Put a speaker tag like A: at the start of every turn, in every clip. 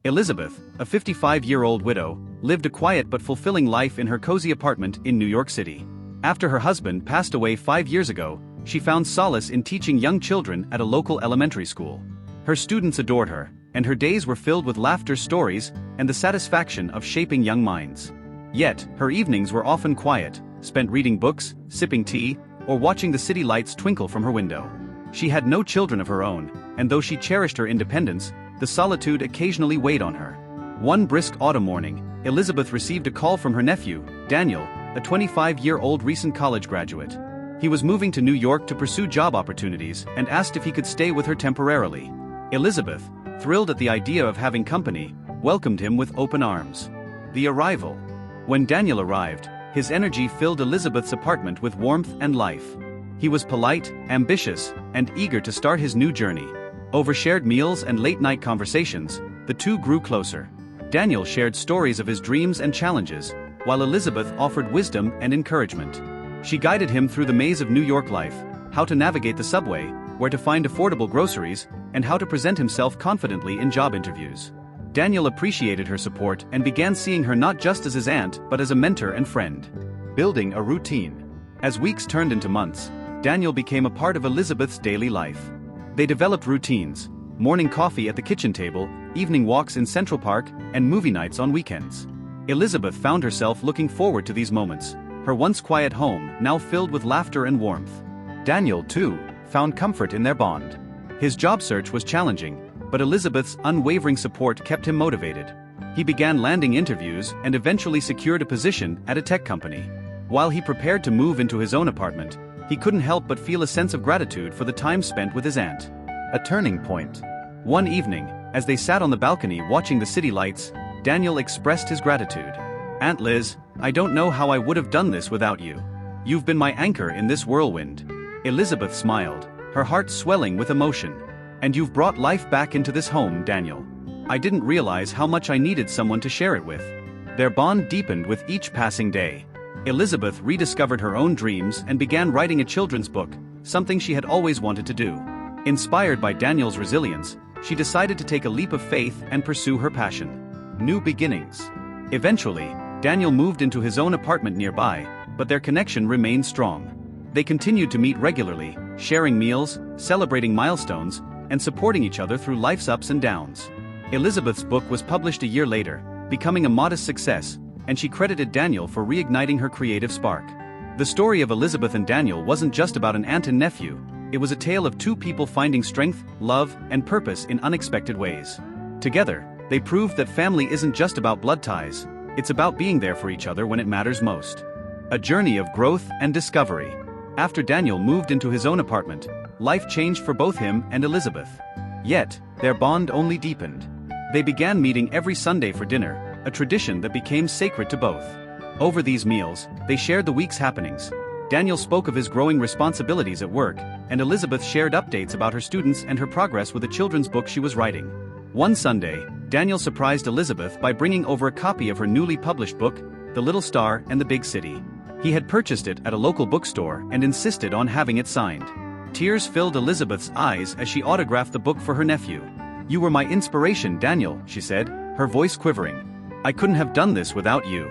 A: Elizabeth, a 55-year-old widow, lived a quiet but fulfilling life in her cozy apartment in New York City. After her husband passed away 5 years ago, she found solace in teaching young children at a local elementary school. Her students adored her, and her days were filled with laughter, stories, and the satisfaction of shaping young minds. Yet, her evenings were often quiet, spent reading books, sipping tea, or watching the city lights twinkle from her window. She had no children of her own, and though she cherished her independence, the solitude occasionally weighed on her. One brisk autumn morning, Elizabeth received a call from her nephew, Daniel, a 25-year-old recent college graduate. He was moving to New York to pursue job opportunities and asked if he could stay with her temporarily. Elizabeth, thrilled at the idea of having company, welcomed him with open arms. The arrival. When Daniel arrived, his energy filled Elizabeth's apartment with warmth and life. He was polite, ambitious, and eager to start his new journey. Over shared meals and late-night conversations, the two grew closer. Daniel shared stories of his dreams and challenges, while Elizabeth offered wisdom and encouragement. She guided him through the maze of New York life, how to navigate the subway, where to find affordable groceries, and how to present himself confidently in job interviews. Daniel appreciated her support and began seeing her not just as his aunt but as a mentor and friend. Building a routine. As weeks turned into months, Daniel became a part of Elizabeth's daily life. They developed routines: morning coffee at the kitchen table, evening walks in Central Park, and movie nights on weekends. Elizabeth found herself looking forward to these moments, her once quiet home now filled with laughter and warmth. Daniel, too, found comfort in their bond. His job search was challenging, but Elizabeth's unwavering support kept him motivated. He began landing interviews and eventually secured a position at a tech company. While he prepared to move into his own apartment, he couldn't help but feel a sense of gratitude for the time spent with his aunt. A turning point. One evening, as they sat on the balcony watching the city lights, Daniel expressed his gratitude. "Aunt Liz, I don't know how I would have done this without you. You've been my anchor in this whirlwind." Elizabeth smiled, her heart swelling with emotion. "And you've brought life back into this home, Daniel. I didn't realize how much I needed someone to share it with." Their bond deepened with each passing day. Elizabeth rediscovered her own dreams and began writing a children's book, something she had always wanted to do. Inspired by Daniel's resilience, she decided to take a leap of faith and pursue her passion. New beginnings. Eventually, Daniel moved into his own apartment nearby, but their connection remained strong. They continued to meet regularly, sharing meals, celebrating milestones, and supporting each other through life's ups and downs. Elizabeth's book was published a year later, becoming a modest success, and she credited Daniel for reigniting her creative spark. The story of Elizabeth and Daniel wasn't just about an aunt and nephew, it was a tale of two people finding strength, love, and purpose in unexpected ways. Together, they proved that family isn't just about blood ties, it's about being there for each other when it matters most. A journey of growth and discovery. After Daniel moved into his own apartment, life changed for both him and Elizabeth. Yet, their bond only deepened. They began meeting every Sunday for dinner, a tradition that became sacred to both. Over these meals, they shared the week's happenings. Daniel spoke of his growing responsibilities at work, and Elizabeth shared updates about her students and her progress with a children's book she was writing. One Sunday, Daniel surprised Elizabeth by bringing over a copy of her newly published book, The Little Star and the Big City. He had purchased it at a local bookstore and insisted on having it signed. Tears filled Elizabeth's eyes as she autographed the book for her nephew. "You were my inspiration, Daniel," she said, her voice quivering. "I couldn't have done this without you."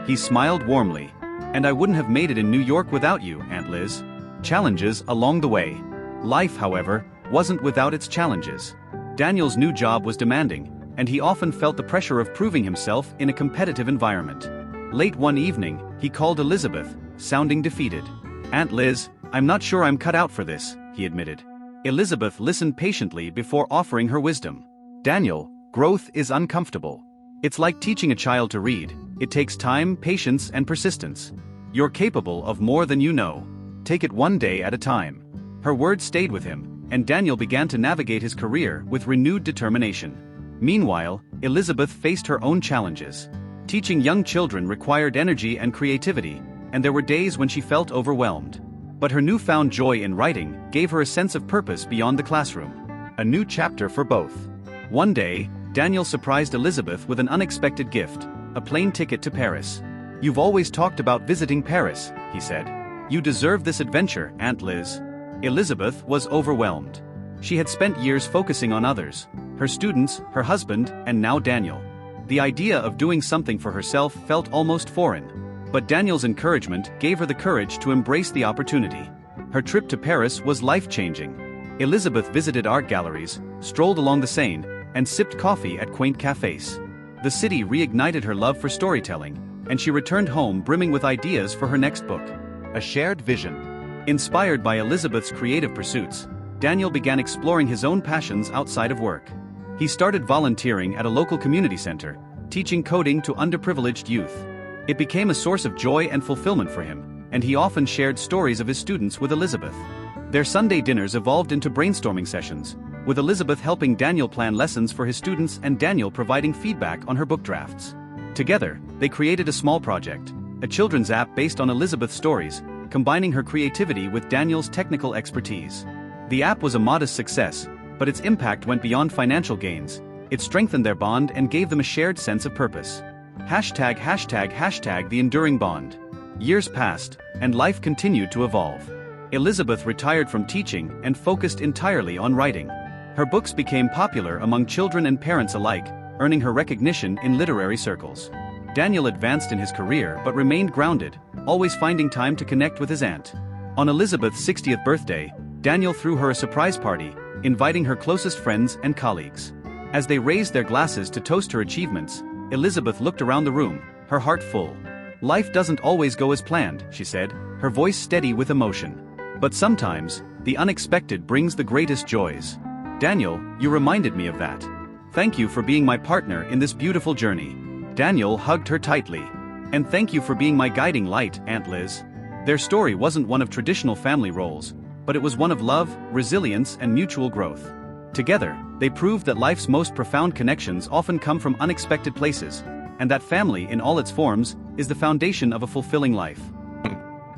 A: He smiled warmly. "And I wouldn't have made it in New York without you, Aunt Liz." Challenges along the way. Life, however, wasn't without its challenges. Daniel's new job was demanding, and he often felt the pressure of proving himself in a competitive environment. Late one evening, he called Elizabeth, sounding defeated. "Aunt Liz, I'm not sure I'm cut out for this," he admitted. Elizabeth listened patiently before offering her wisdom. "Daniel, growth is uncomfortable. It's like teaching a child to read. It takes time, patience, and persistence. You're capable of more than you know. Take it one day at a time." Her words stayed with him, and Daniel began to navigate his career with renewed determination. Meanwhile, Elizabeth faced her own challenges. Teaching young children required energy and creativity, and there were days when she felt overwhelmed. But her newfound joy in writing gave her a sense of purpose beyond the classroom. A new chapter for both. One day, Daniel surprised Elizabeth with an unexpected gift, a plane ticket to Paris. "You've always talked about visiting Paris," he said. "You deserve this adventure, Aunt Liz." Elizabeth was overwhelmed. She had spent years focusing on others, her students, her husband, and now Daniel. The idea of doing something for herself felt almost foreign. But Daniel's encouragement gave her the courage to embrace the opportunity. Her trip to Paris was life-changing. Elizabeth visited art galleries, strolled along the Seine, and sipped coffee at quaint cafes. The city reignited her love for storytelling, and she returned home brimming with ideas for her next book. A shared vision. Inspired by Elizabeth's creative pursuits, Daniel began exploring his own passions outside of work. He started volunteering at a local community center, teaching coding to underprivileged youth. It became a source of joy and fulfillment for him, and he often shared stories of his students with Elizabeth. Their Sunday dinners evolved into brainstorming sessions, with Elizabeth helping Daniel plan lessons for his students and Daniel providing feedback on her book drafts. Together, they created a small project, a children's app based on Elizabeth's stories, combining her creativity with Daniel's technical expertise. The app was a modest success, but its impact went beyond financial gains. It strengthened their bond and gave them a shared sense of purpose. ####the enduring bond. Years passed, and life continued to evolve. Elizabeth retired from teaching and focused entirely on writing. Her books became popular among children and parents alike, earning her recognition in literary circles. Daniel advanced in his career but remained grounded, always finding time to connect with his aunt. On Elizabeth's 60th birthday, Daniel threw her a surprise party, inviting her closest friends and colleagues. As they raised their glasses to toast her achievements, Elizabeth looked around the room, her heart full. "Life doesn't always go as planned," she said, her voice steady with emotion. "But sometimes, the unexpected brings the greatest joys. Daniel, you reminded me of that. Thank you for being my partner in this beautiful journey." Daniel hugged her tightly. "And thank you for being my guiding light, Aunt Liz." Their story wasn't one of traditional family roles, but it was one of love, resilience, and mutual growth. Together, they proved that life's most profound connections often come from unexpected places, and that family in all its forms is the foundation of a fulfilling life.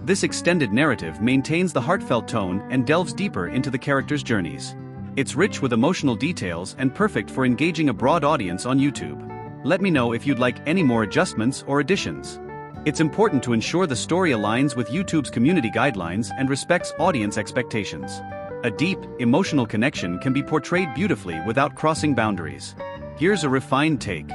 A: This extended narrative maintains the heartfelt tone and delves deeper into the characters' journeys. It's rich with emotional details and perfect for engaging a broad audience on YouTube. Let me know if you'd like any more adjustments or additions. It's important to ensure the story aligns with YouTube's community guidelines and respects audience expectations. A deep, emotional connection can be portrayed beautifully without crossing boundaries. Here's a refined take.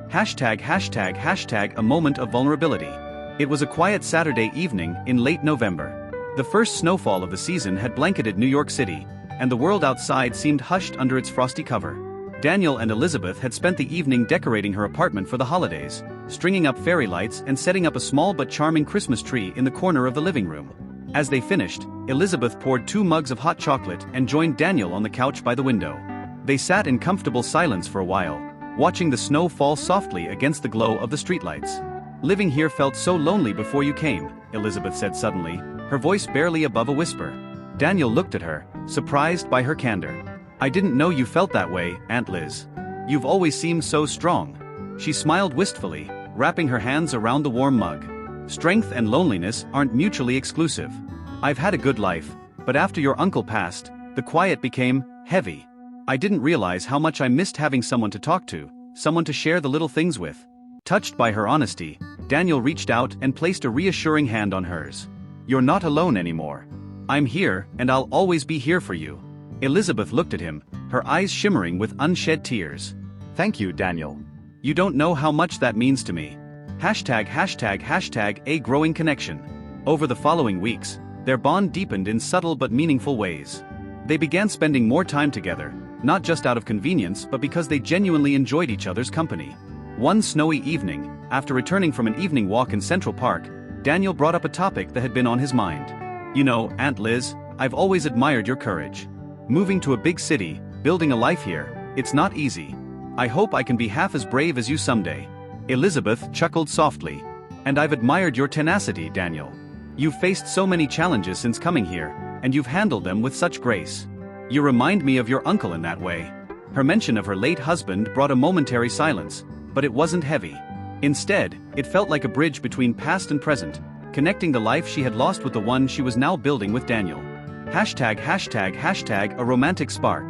A: ###a moment of vulnerability. It was a quiet Saturday evening in late November. The first snowfall of the season had blanketed New York City, and the world outside seemed hushed under its frosty cover. Daniel and Elizabeth had spent the evening decorating her apartment for the holidays, stringing up fairy lights and setting up a small but charming Christmas tree in the corner of the living room. As they finished, Elizabeth poured 2 mugs of hot chocolate and joined Daniel on the couch by the window. They sat in comfortable silence for a while, watching the snow fall softly against the glow of the streetlights. "Living here felt so lonely before you came," Elizabeth said suddenly, her voice barely above a whisper. Daniel looked at her, surprised by her candor. "I didn't know you felt that way, Aunt Liz. You've always seemed so strong." She smiled wistfully, wrapping her hands around the warm mug. "Strength and loneliness aren't mutually exclusive. I've had a good life, but after your uncle passed, the quiet became heavy. I didn't realize how much I missed having someone to talk to, someone to share the little things with." Touched by her honesty, Daniel reached out and placed a reassuring hand on hers. "You're not alone anymore. I'm here, and I'll always be here for you." Elizabeth looked at him, her eyes shimmering with unshed tears. "Thank you, Daniel. You don't know how much that means to me." ###a growing connection. Over the following weeks, their bond deepened in subtle but meaningful ways. They began spending more time together, not just out of convenience but because they genuinely enjoyed each other's company. One snowy evening, after returning from an evening walk in Central Park, Daniel brought up a topic that had been on his mind. "You know, Aunt Liz, I've always admired your courage. Moving to a big city, building a life here, it's not easy. I hope I can be half as brave as you someday." Elizabeth chuckled softly. "And I've admired your tenacity, Daniel. You've faced so many challenges since coming here, and you've handled them with such grace. You remind me of your uncle in that way." Her mention of her late husband brought a momentary silence, but it wasn't heavy. Instead, it felt like a bridge between past and present, connecting the life she had lost with the one she was now building with Daniel. ###a romantic spark.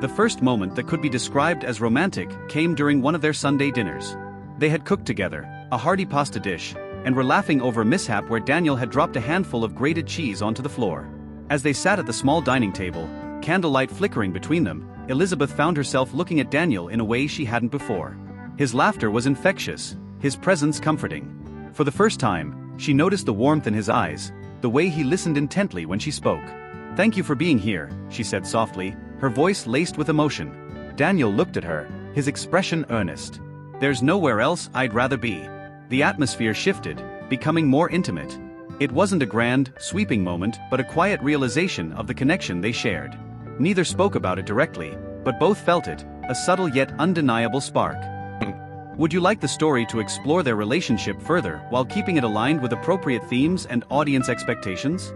A: The first moment that could be described as romantic came during one of their Sunday dinners. They had cooked together, a hearty pasta dish, and were laughing over a mishap where Daniel had dropped a handful of grated cheese onto the floor. As they sat at the small dining table, candlelight flickering between them, Elizabeth found herself looking at Daniel in a way she hadn't before. His laughter was infectious, his presence comforting. For the first time, she noticed the warmth in his eyes, the way he listened intently when she spoke. "Thank you for being here," she said softly, her voice laced with emotion. Daniel looked at her, his expression earnest. "There's nowhere else I'd rather be." The atmosphere shifted, becoming more intimate. It wasn't a grand, sweeping moment, but a quiet realization of the connection they shared. Neither spoke about it directly, but both felt it, a subtle yet undeniable spark. Would you like the story to explore their relationship further while keeping it aligned with appropriate themes and audience expectations?